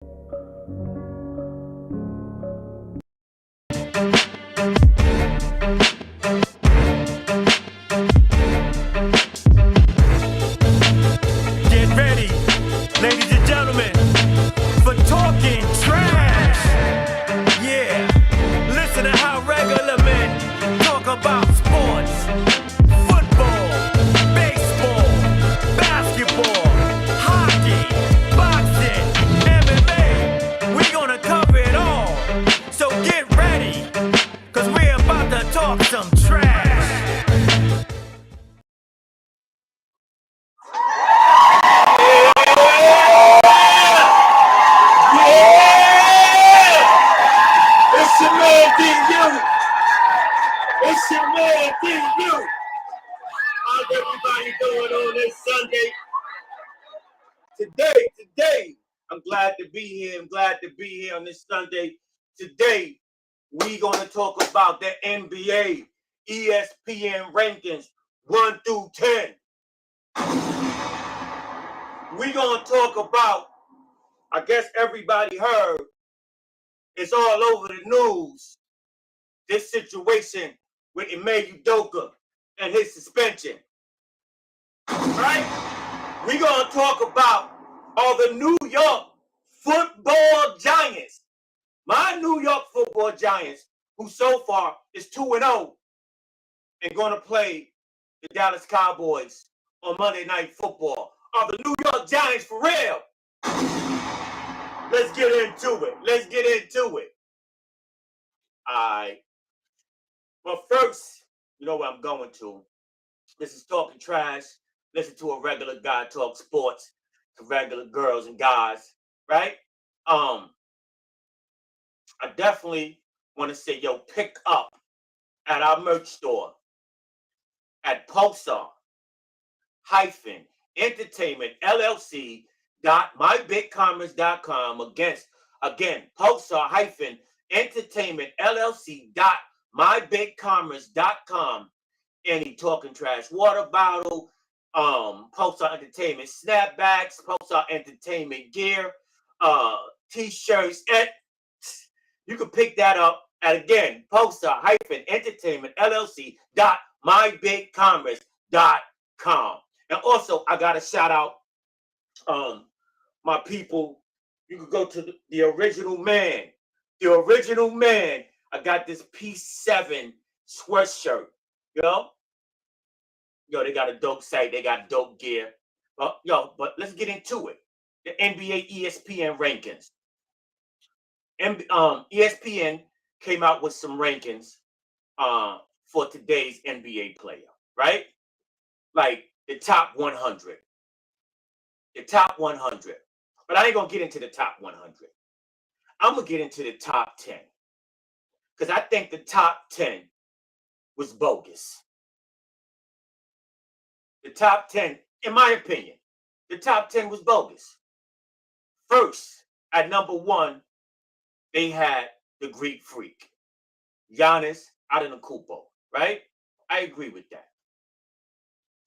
Get ready, ladies and gentlemen, for talking trash. Yeah, listen to how regular men talk about sports. Football, baseball, basketball, hockey, boxing, MMA. We're gonna cover it all. So get ready, cause we're about to talk some trash. It's your man D.U. It's your man D.U. How's everybody doing on this Sunday? Today, I'm glad to be here. I'm glad to be here on this Sunday. Today, we're going to talk about the NBA ESPN rankings 1 through 10. We're going to talk about, I guess everybody heard, it's all over the news, this situation with Udoka and his suspension. Right? We're going to talk about all the New York football giants. My New York football giants, who so far is 2-0 and going to play the Dallas Cowboys on Monday Night Football. Are the New York Giants for real? Let's get into it. All right. But first, you know where I'm going to. This is Talking Trash. Listen to a regular guy talk sports to regular girls and guys, right? I definitely want to say, pick up at our merch store at Pulsar-Entertainment LLC.mybigcommerce.com. Again, Pulsar-Entertainment LLC.mybigcommerce.com. Any Talking Trash water bottle, Pulsar Entertainment snapbacks, Pulsar Entertainment gear, t-shirts, and you can pick that up at, again, Pulsar-Entertainment LLC.mybigcommerce.com. And also, I got to shout out my people. You can go to the original man. The original man. I got this P7 sweatshirt. They got a dope site. They got dope gear. But let's get into it. The NBA ESPN rankings. ESPN came out with some rankings for today's NBA player, right? Like the top 100. The top 100. But I ain't going to get into the top 100. I'm going to get into the top 10. Because I think the top 10 was bogus. The top 10, in my opinion, the top 10 was bogus. First, at number 1, they had the Greek Freak, Giannis Antetokounmpo, right? I agree with that.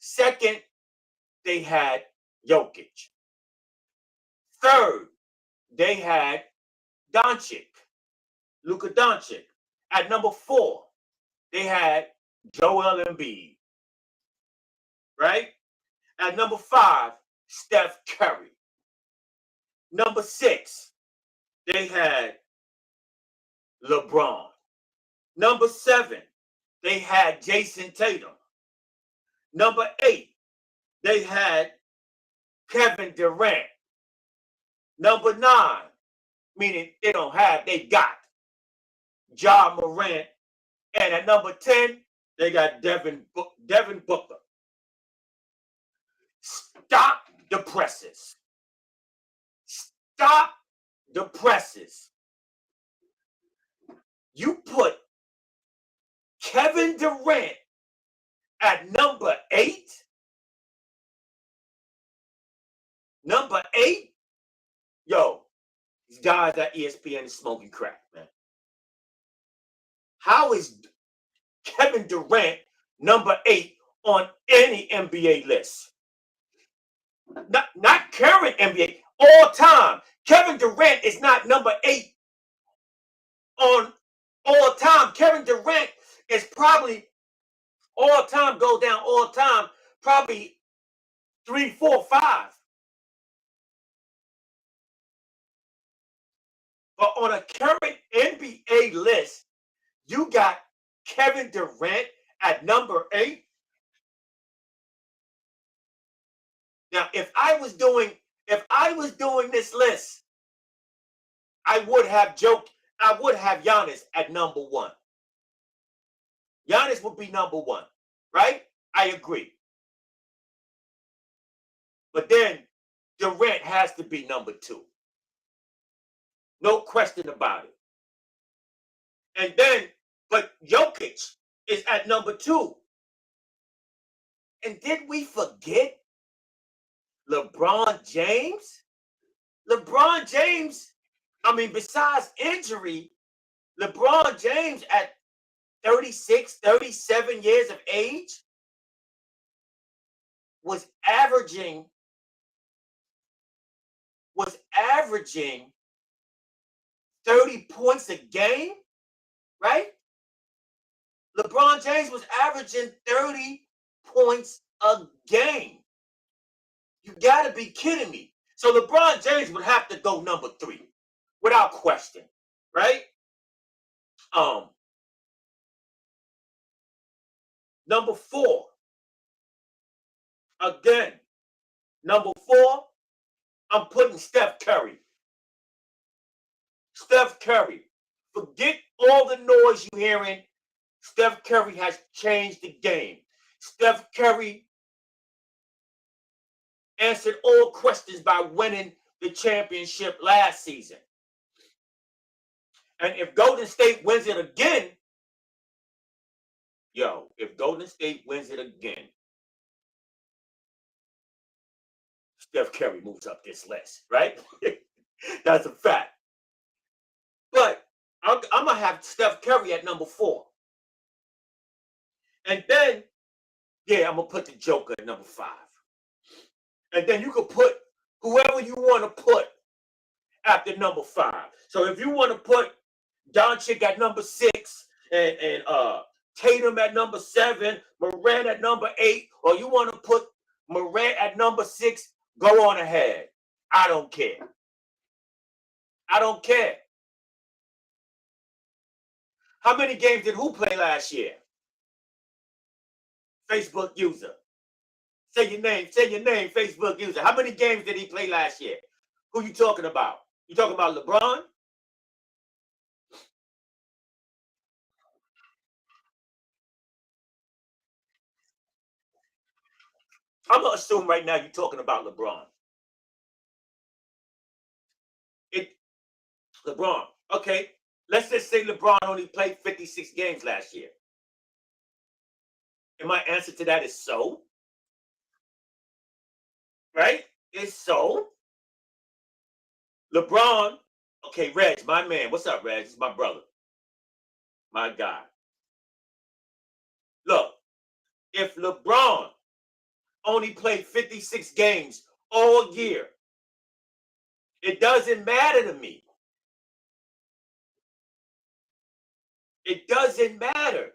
Second, they had Jokic. Third, they had Luka Doncic. At number 4, they had Joel Embiid, right? At number 5, Steph Curry. Number 6, they had LeBron. Number 7, they had Jason Tatum. Number 8, they had Kevin Durant. Number 9, meaning they don't have, they got Ja Morant. And at number 10, they got Devin Booker. Stop the presses. Stop the presses. You put Kevin Durant at number 8? Number 8? These guys at ESPN is smoking crack, man. How is Kevin Durant number 8 on any NBA list? Not current NBA, all time. Kevin Durant is not number 8 on all time. Kevin Durant is probably all time, go down all time, probably 3, 4, 5. But on a current NBA list, you got Kevin Durant at number 8. Now, if I was doing this list, I would have Giannis at number 1. Giannis would be number 1, right? I agree. But then Durant has to be number 2. No question about it. And then, but Jokic is at number 2. And did we forget LeBron James? LeBron James, I mean, besides injury, LeBron James at 36, 37 years of age was averaging 30 points a game, right? LeBron James was averaging 30 points a game. You got to be kidding me. So LeBron James would have to go number 3 without question, right? Number 4. Again, number 4, I'm putting Steph Curry. Steph Curry. Forget all the noise you're hearing. Steph Curry has changed the game. Steph Curry answered all questions by winning the championship last season. And if Golden State wins it again, if Golden State wins it again, Steph Curry moves up this list, right? That's a fact. But I'm going to have Steph Curry at number 4. And then, I'm going to put the Joker at number 5. And then you could put whoever you want to put after number 5. So if you want to put Doncic at number 6 and Tatum at number 7, Morant at number 8, or you want to put Morant at number 6, go on ahead. I don't care. I don't care. How many games did who play last year? Facebook user. Say your name, Facebook user. How many games did he play last year? Who you talking about? You talking about LeBron? I'm going to assume right now you're talking about LeBron. LeBron. Okay, let's just say LeBron only played 56 games last year. And my answer to that is so. Right? It's so. LeBron, okay, Reg, my man. What's up, Reg? It's my brother. My guy. Look, if LeBron only played 56 games all year, it doesn't matter to me. It doesn't matter.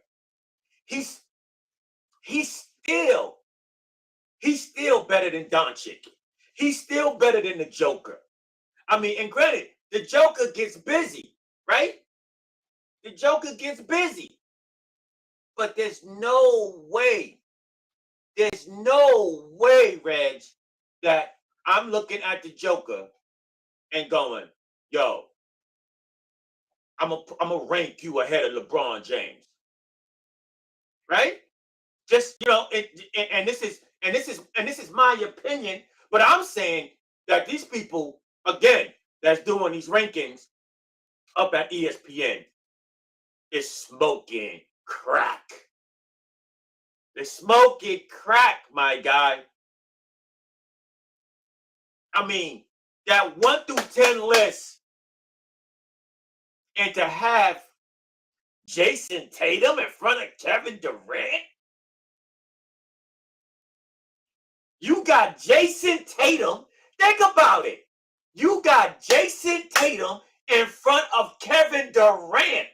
He's still better than Doncic. He's still better than the Joker. I mean, and granted, the Joker gets busy, right? The Joker gets busy. But there's no way, Reg, that I'm looking at the Joker and going, yo, I'm gonna rank you ahead of LeBron James. Right? Just, and this is my opinion, but I'm saying that these people, again, that's doing these rankings up at ESPN is smoking crack. They're smoking crack, my guy. I mean, that 1 through 10 list, and to have Jason Tatum in front of Kevin Durant? You got Jason Tatum. Think about it. You got Jason Tatum in front of Kevin Durant.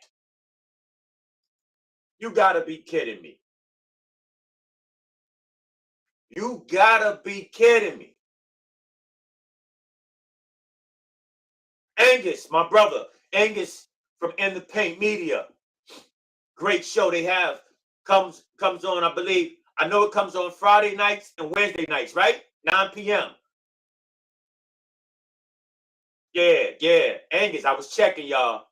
You gotta be kidding me. You gotta be kidding me. Angus, my brother, Angus from In the Paint Media. Great show they have. Comes on, I believe. I know it comes on Friday nights and Wednesday nights, right? 9 p.m. Yeah. Angus, I was checking y'all.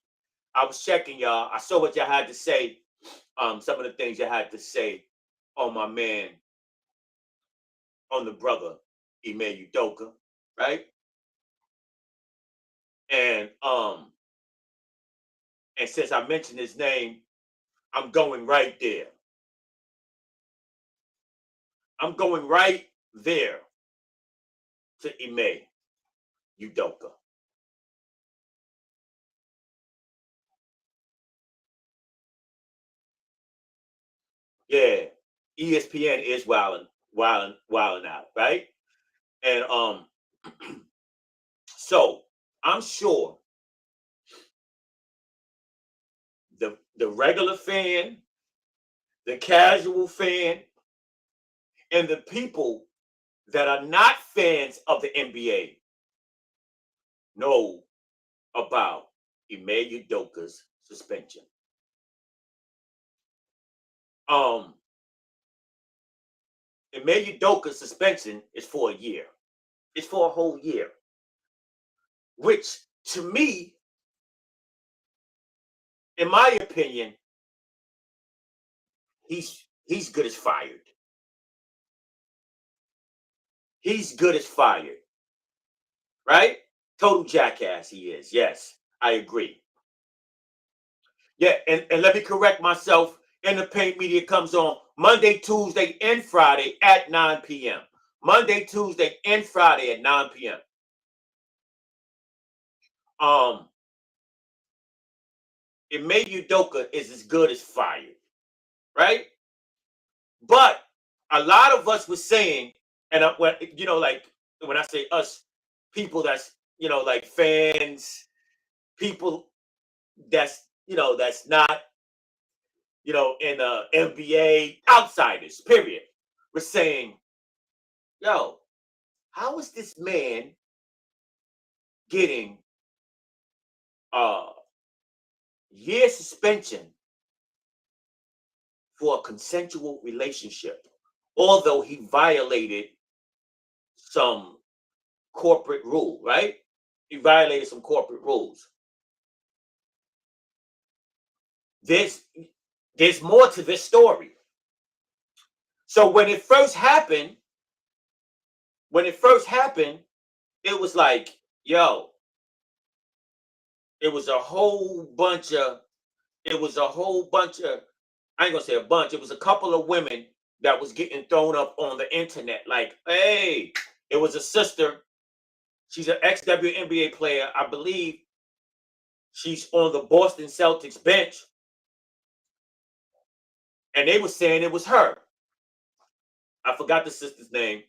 I saw what y'all had to say. Some of the things you had to say on my man, on the brother, Ime Udoka, right? And since I mentioned his name, I'm going right there. I'm going right there to Ime Udoka. Yeah, ESPN is wilding out, right? And so I'm sure the regular fan, the casual fan, and the people that are not fans of the NBA know about Ime Udoka's suspension. Ime Udoka's suspension is for a year. It's for a whole year, which to me, in my opinion, he's good as fired. He's good as fired, right? Total jackass he is. Yes, I agree. Yeah, and let me correct myself. In the Paint Media comes on Monday, Tuesday, and Friday at 9 p.m. Monday, Tuesday, and Friday at 9 p.m. Ime Udoka is as good as fired, right? But a lot of us were saying, and like when I say us, people that's like fans, people that's that's not in the NBA, outsiders, period, we're saying, yo, how is this man getting a year suspension for a consensual relationship, although he violated some corporate rule, right? He violated some corporate rules. There's more to this story. So when it first happened, it was like, yo, it was a whole bunch of, I ain't gonna say a bunch, it was a couple of women that was getting thrown up on the internet. Like, hey, it was a sister. She's an ex-WNBA player. I believe she's on the Boston Celtics bench. And they were saying it was her. I forgot the sister's name.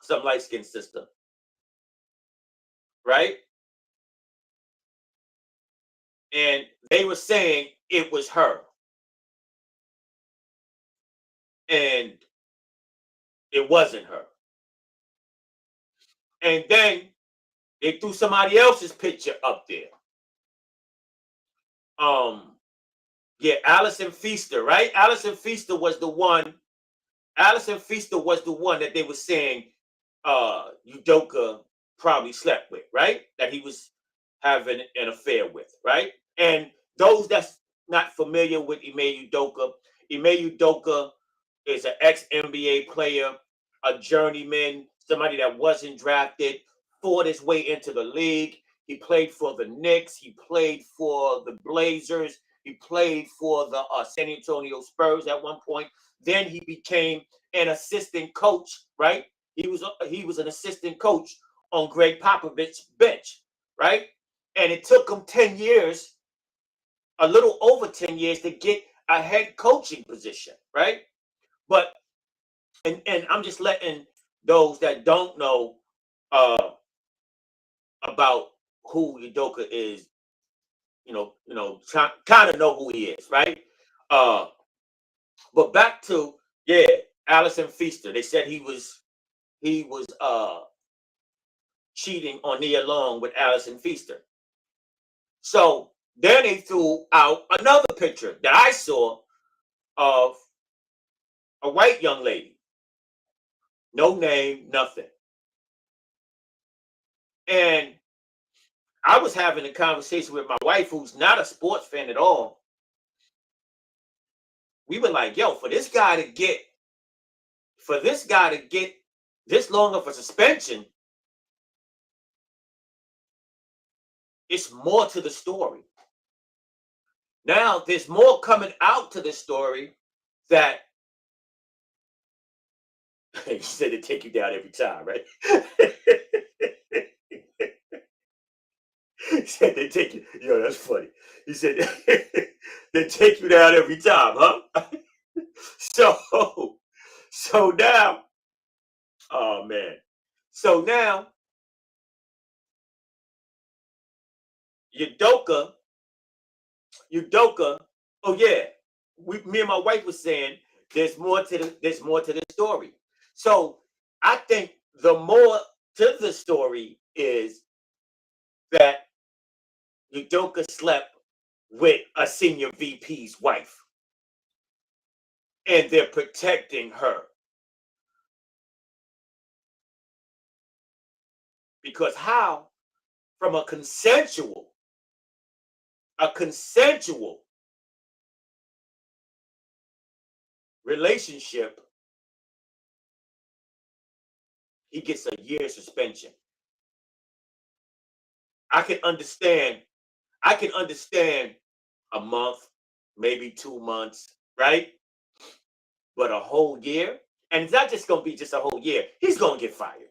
Some light-skinned sister. Right? And they were saying it was her. And it wasn't her. And then they threw somebody else's picture up there. Yeah, Allison Feaster, right? Allison Feaster was the one that they were saying Udoka probably slept with, right? That he was having an affair with, right? And those that's not familiar with Ime Udoka is an ex-NBA player, a journeyman, somebody that wasn't drafted, fought his way into the league. He played for the Knicks. He played for the Blazers. He played for the San Antonio Spurs at one point. Then he became an assistant coach, right? He was an assistant coach on Greg Popovich's bench, right? And it took him 10 years, a little over 10 years, to get a head coaching position, right? But and I'm just letting those that don't know about who Udoka is, kind of know who he is, right? Uh, but back to, yeah, Allison Feaster. They said he was cheating on Nia Long with Allison Feaster. So then they threw out another picture that I saw of a white young lady, no name, nothing. And I was having a conversation with my wife, who's not a sports fan at all. We were like, yo, for this guy to get this long of a suspension, it's more to the story. Now there's more coming out to the story that he said they take you down every time, right? He said they take you. Yo, that's funny. He said they take you down every time, huh? So now, oh man. So now, Udoka. Oh yeah, me and my wife was saying there's more to the story. So I think the more to the story is that Udoka slept with a senior VP's wife, and they're protecting her. Because how, from a consensual relationship, he gets a year suspension? I can understand a month, maybe 2 months, right? But a whole year, and it's not just going to be just a whole year. He's going to get fired,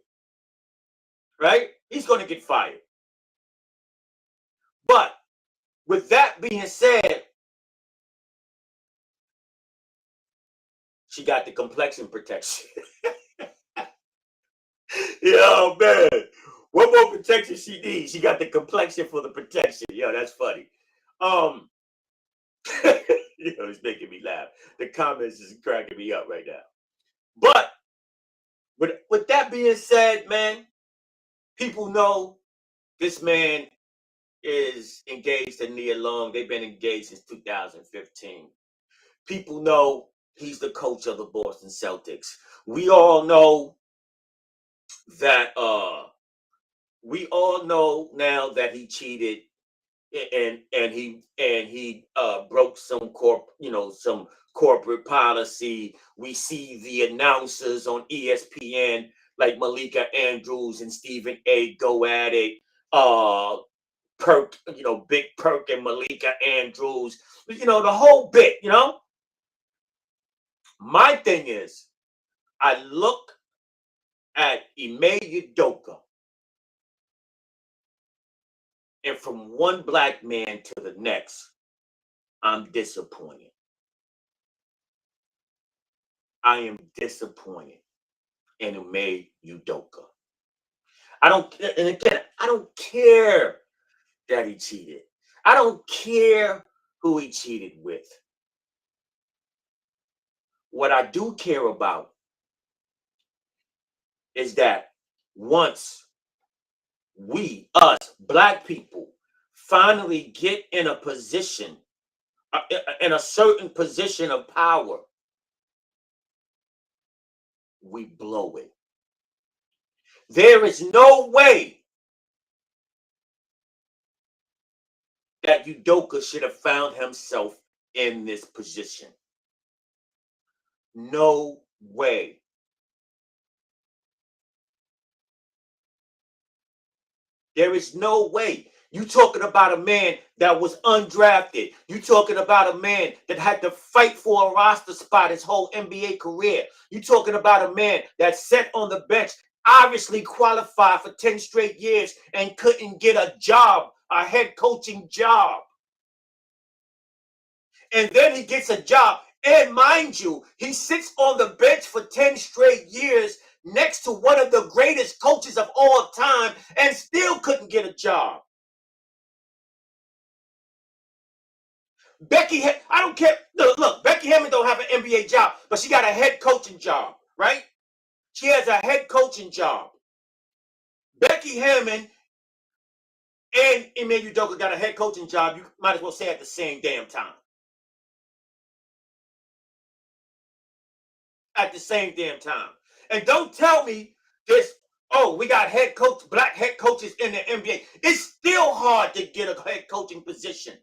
right? He's going to get fired. But with that being said, she got the complexion protection. Yo, man. What more protection she needs? She got the complexion for the protection. Yo, that's funny. It's making me laugh. The comments is cracking me up right now. But with that being said, man, people know this man is engaged to Nia Long. They've been engaged since 2015. People know he's the coach of the Boston Celtics. We all know that now that he cheated and he broke some corporate policy. We see the announcers on ESPN like Malika Andrews and Stephen A go at it. Big Perk and Malika Andrews, the whole bit, My thing is, I look at Ime Udoka, and from one black man to the next, I'm disappointed. I am disappointed in Ime Udoka. I don't care that he cheated. I don't care who he cheated with. What I do care about is that once us black people, finally get in a position, in a certain position of power, we blow it. There is no way that Udoka should have found himself in this position. No way. There is no way. You talking about a man that was undrafted. You talking about a man that had to fight for a roster spot his whole NBA career. You talking about a man that sat on the bench, obviously qualified for 10 straight years and couldn't get a job, a head coaching job. And then he gets a job. And mind you, he sits on the bench for 10 straight years, next to one of the greatest coaches of all time and still couldn't get a job. I don't care. Look, Becky Hammond don't have an NBA job, but she got a head coaching job, right? She has a head coaching job. Becky Hammond and Ime Udoka got a head coaching job. You might as well say at the same damn time. At the same damn time. And don't tell me this, oh, we got black head coaches in the NBA. It's still hard to get a head coaching position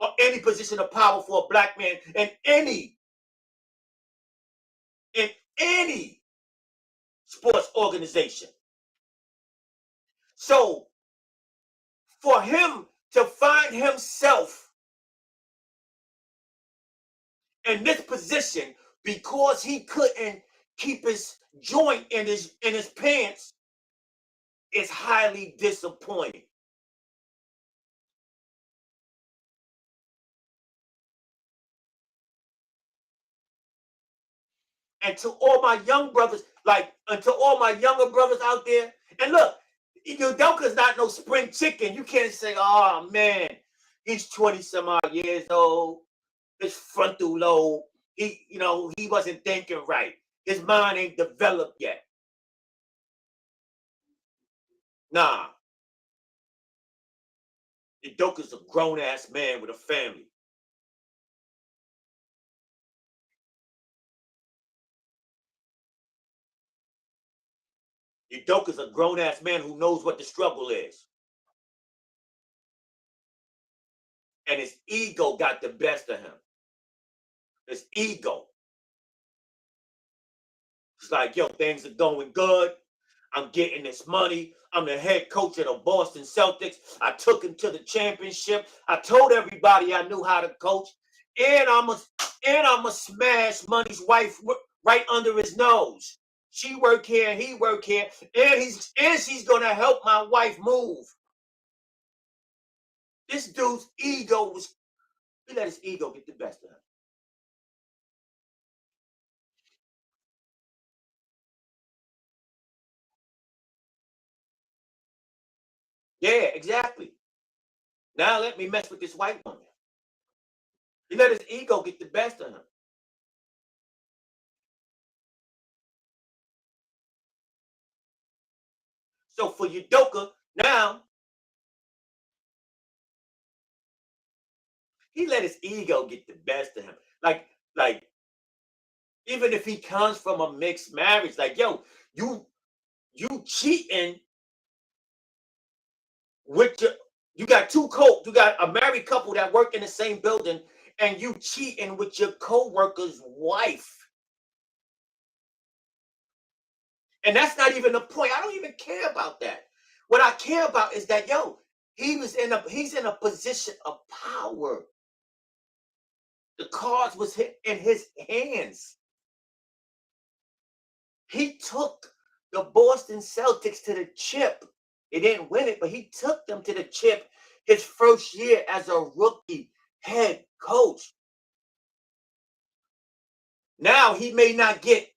or any position of power for a black man in any sports organization. So for him to find himself in this position because he couldn't keep his joint in his pants is highly disappointing. And to all my young brothers, and to all my younger brothers out there, and look, Udoka's not no spring chicken. You can't say, oh man, he's 20 some odd years old, his frontal lobe, he wasn't thinking right. His mind ain't developed yet. Nah. Udoka's a grown-ass man with a family. Udoka's a grown-ass man who knows what the struggle is. And his ego got the best of him. His ego. It's like, yo, things are going good. I'm getting this money. I'm the head coach of the Boston Celtics. I took him to the championship. I told everybody I knew how to coach. And I'm a smash Money's wife right under his nose. She work here, he work here, and she's gonna help my wife move. This dude's ego he let his ego get the best of him. Yeah, exactly. Now let me mess with this white woman. He let his ego get the best of him. So for Udoka, now he let his ego get the best of him. Like, even if he comes from a mixed marriage, like, yo, you cheating with you got you got a married couple that work in the same building, and you cheating with your co-worker's wife. And that's not even the point. I don't even care about that. What I care about is that, yo, he's in a position of power. The cards was in his hands. He took the Boston Celtics to the chip. He didn't win it, but he took them to the chip his first year as a rookie head coach. Now he may not get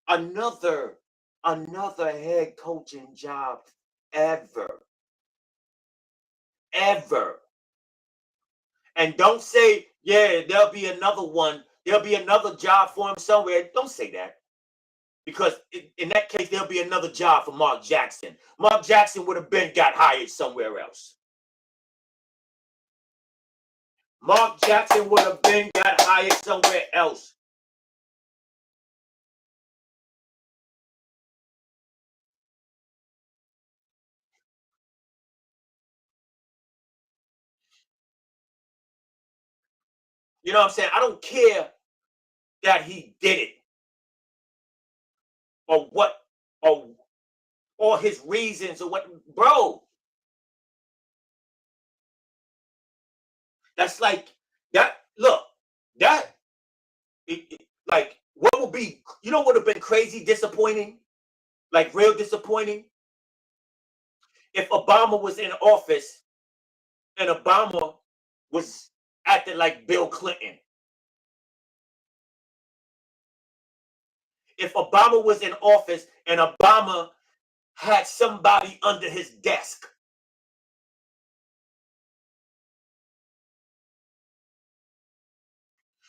another head coaching job ever. And don't say, yeah, there'll be another one. There'll be another job for him somewhere. Don't say that. Because in that case, there'll be another job for Mark Jackson. Mark Jackson would have got hired somewhere else. Mark Jackson would have got hired somewhere else. You know what I'm saying? I don't care that he did it or what or his reasons or what, bro. That's like that. Look, that like what would be, what would have been crazy disappointing, like real disappointing, if Obama was in office and Obama was acting like Bill Clinton. if Obama was in office and Obama had somebody under his desk.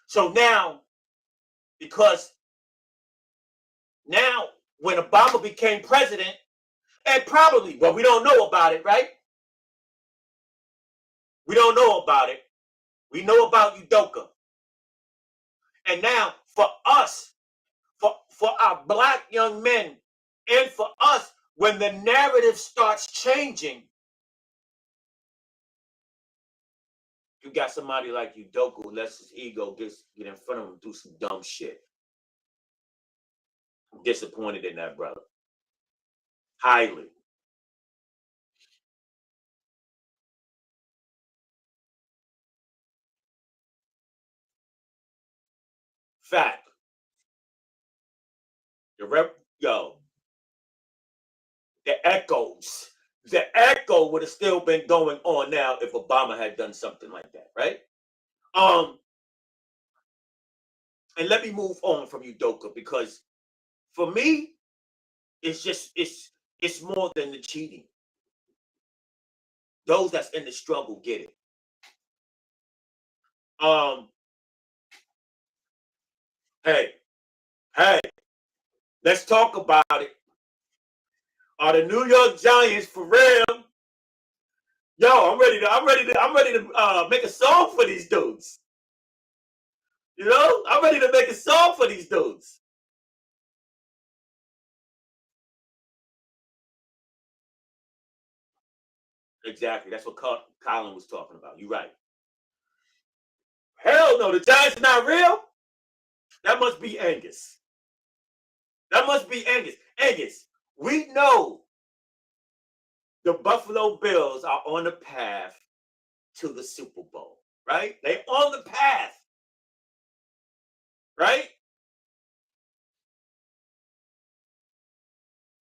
So now, because now when Obama became president, and probably, well, we don't know about it, right? We don't know about it. We know about Udoka. And now for us, for our black young men, and for us, when the narrative starts changing, you got somebody like Udoka who lets his ego get in front of him and do some dumb shit. I'm disappointed in that brother. Highly. Fact. The echo would have still been going on now if Obama had done something like that, right? And let me move on from Udoka, because for me, it's more than the cheating. Those that's in the struggle get it. Hey, let's talk about it. Are the New York Giants for real? Yo, I'm ready to make a song for these dudes. You know, I'm ready to make a song for these dudes. Exactly. That's what Colin was talking about. You're right. Hell no, the Giants are not real. That must be Angus. That must be Angus. Angus, we know the Buffalo Bills are on the path to the Super Bowl, right? They're on the path, right?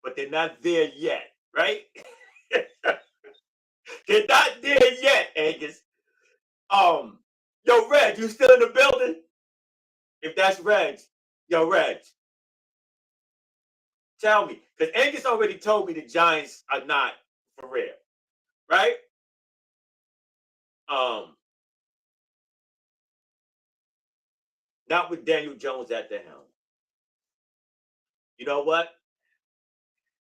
But they're not there yet, right? They're not there yet, Angus. Yo, Reg, you still in the building? If that's Reg, yo, Reg, tell me, because Angus already told me the Giants are not for real, right? Not with Daniel Jones at the helm. You know what?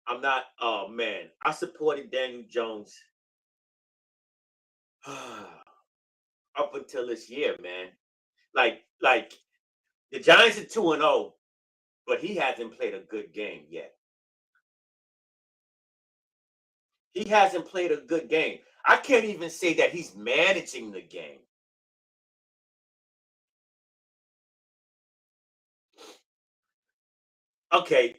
I'm not. Oh man, I supported Daniel Jones up until this year, man. Like the Giants are 2-0, but he hasn't played a good game yet. He hasn't played a good game. I can't even say that he's managing the game. Okay,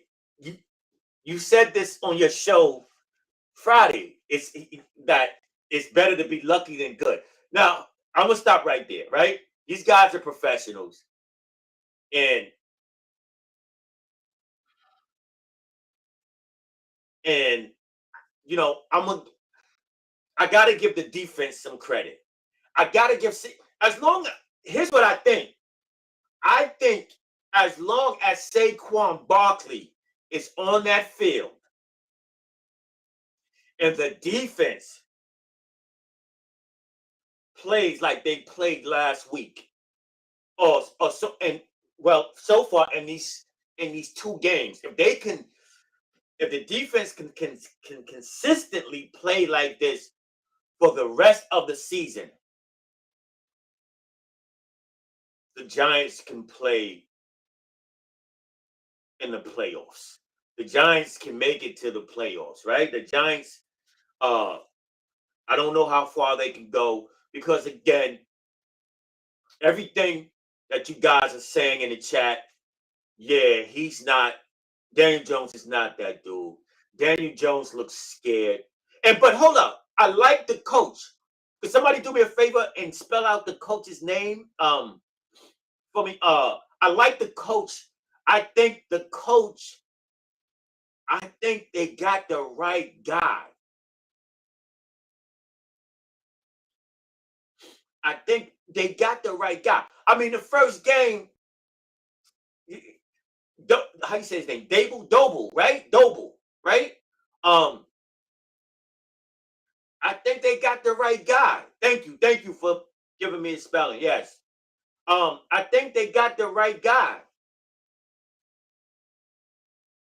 you said this on your show Friday. That it's better to be lucky than good. Now I'm gonna stop right there. Right? These guys are professionals, and you know I gotta give the defense some credit. I gotta give as long. Here's what I think. I think as long as Saquon Barkley is on that field and the defense plays like they played last week, or so, and well, so far in these two games, if the defense can consistently play like this for the rest of the season, the Giants can play in the playoffs. The Giants can make it to the playoffs, right? The Giants, I don't know how far they can go, because again, everything that you guys are saying in the chat, yeah, he's not. Daniel Jones is not that dude. Daniel Jones looks scared. But hold up, I like the coach. Could somebody do me a favor and spell out the coach's name for me? I like the coach. I think they got the right guy. I think they got the right guy. I mean, the first game, how you say his name? Doble, right? Doble, right? I think they got the right guy. Thank you for giving me a spelling. Yes. I think they got the right guy.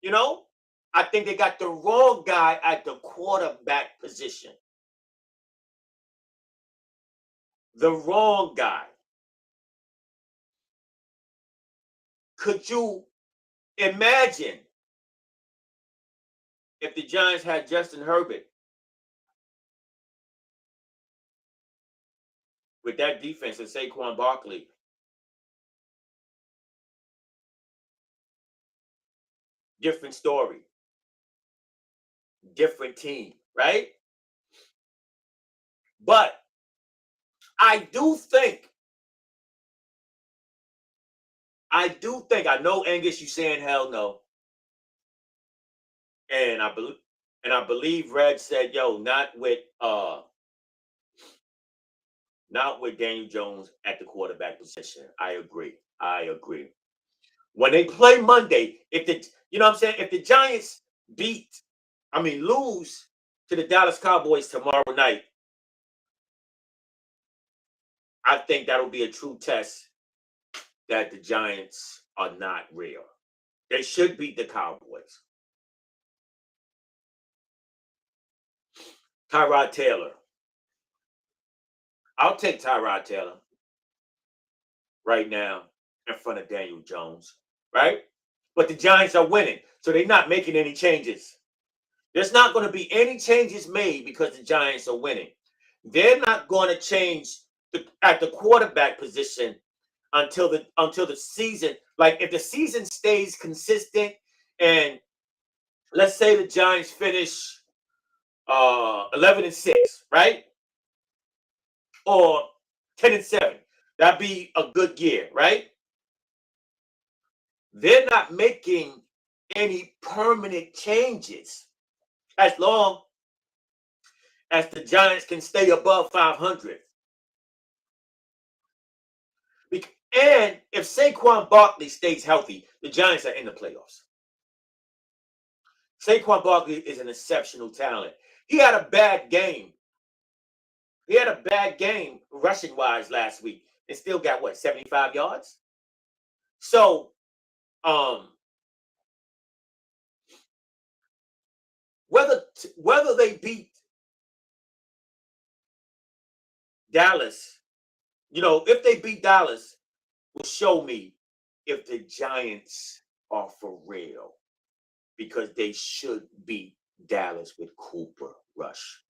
You know, I think they got the wrong guy at the quarterback position. The wrong guy. Could you imagine if the Giants had Justin Herbert with that defense and Saquon Barkley? Different story. Different team, right? But I I know Angus, you saying hell no. And I believe Red said, yo, not with Daniel Jones at the quarterback position. I agree. When they play Monday, if the you know what I'm saying, if the Giants lose to the Dallas Cowboys tomorrow night, I think that'll be a true test that the Giants are not real. They should beat the Cowboys. Tyrod Taylor. I'll take Tyrod Taylor right now in front of Daniel Jones, right? But the Giants are winning, so they're not making any changes. There's not going to be any changes made because the Giants are winning. They're not going to change at the quarterback position until the season. Like if the season stays consistent, and let's say the Giants finish 11-6, right? Or 10-7. That'd be a good year, right? They're not making any permanent changes as long as the Giants can stay above 500. And if Saquon Barkley stays healthy, the Giants are in the playoffs. Saquon Barkley is an exceptional talent. He had a bad game. Rushing wise last week and still got 75 yards. So, whether they beat Dallas, if they beat Dallas, will show me if the Giants are for real, because they should beat Dallas with Cooper Rush.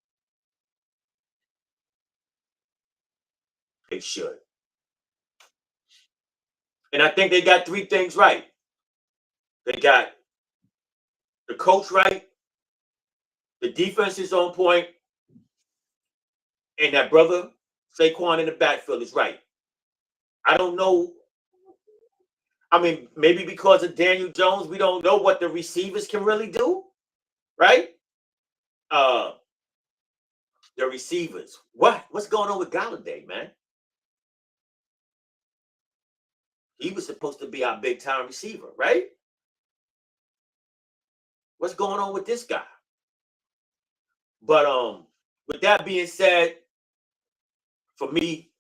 They should. And I think they got three things right. They got the coach right, the defense is on point, and that brother Saquon in the backfield is right. I don't know. Maybe because of Daniel Jones, we don't know what the receivers can really do, right? The receivers. What's going on with Galladay, man? He was supposed to be our big time receiver, right? What's going on with this guy? But with that being said, for me,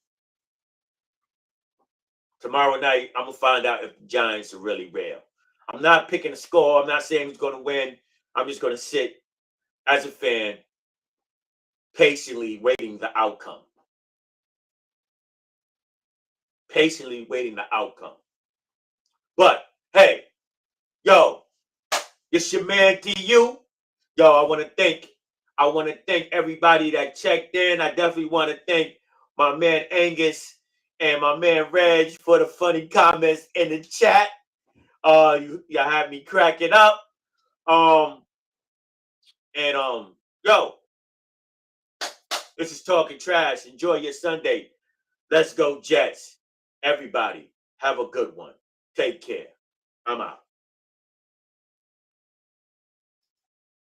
tomorrow night, I'm gonna find out if the Giants are really real. I'm not picking a score. I'm not saying who's gonna win. I'm just gonna sit as a fan, patiently waiting the outcome. But hey, yo, it's your man DU. Yo, I want to thank everybody that checked in. I definitely want to thank my man Angus and my man Reg for the funny comments in the chat. You had me cracking up. Yo, this is Talking Trash. Enjoy your Sunday. Let's go Jets. Everybody, have a good one. Take care. I'm out.